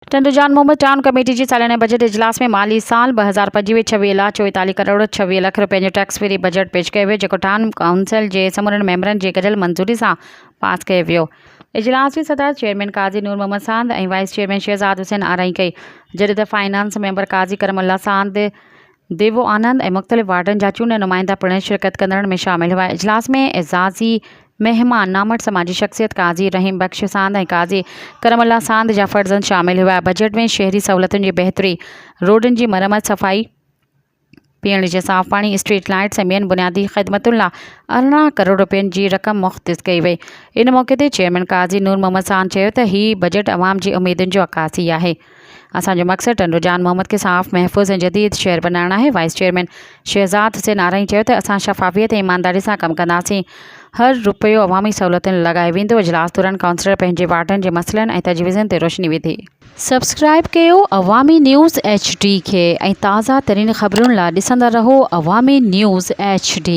टंडुजान Mohammad town committee जी सालाना budget इजलास में माली साल 2025-26 करोड़ 26 लख रुपए जो टैक्स फ्री बजट पेश कयो वियो जेको टाउन काउंसिल जे समूरनि मेंबरनि जी गॾियल मंज़ूरी सां पास कयो वियो। इजलास जी सदर चेयरमैन काज़ी नूर मोहम्मद सांद ऐं वाइस चेयरमैन शहजाद हुसैन आराई कई, जॾहिं त फाइनेंस मेंबर काज़ी करमुल्ला सांद, देवो आनंद ऐं मुख़्तलिफ़ वार्डनि जा चूंडियल नुमाइंदा पिण शिरकत कंदड़नि में शामिल हुआ। इजलास में एज़ाज़ी मेहमान नामट समाजी शख्सियत काज़ी रहीम बख्श सांद ऐं काज़ी करमुल्ला सांद जा फर्ज़न शामिल हुआ। बजट में शहरी सहूलतुनि जी बहितरी, रोडनि जी मरम्मत, सफ़ाई, पीअण जे साफ़ पाणी, स्ट्रीट लाइट्स ऐं ॿियनि बुनियादी ख़िदमतुनि लाइ 18 करोड़ रुपयनि जी रक़म मुख़्तिस कई वई। इन मौक़े ते चेयरमैन काज़ी नूर मोहम्मद सांद चयो त हीउ बजट अवाम जी उमेदुनि जो अक्कासी आहे। असांजो मक़सदु टंडुजान मोहम्मद खे साफ़, महफ़ूज़ ऐं जदीद शहर बनाइणु आहे। वाइस चेयरमैन शहजाद हुसैन आराई चयो त असां शफ़ाफ़ियत ऐं ईमानदारी सां कमु कंदासीं। हर रुपयो अवामी सहूलतुनि लॻायो वेंदो। इजलास दौरान काउंसिलर पंहिंजे वार्डनि जे मसइलनि ऐं तजवीज़ुनि ते रोशनी विधी। सब्सक्राइब कयो अवामी न्यूज़ HD खे ऐं ताज़ा तरीन ख़बरुनि लाइ ॾिसंदा रहो अवामी न्यूज़ HD।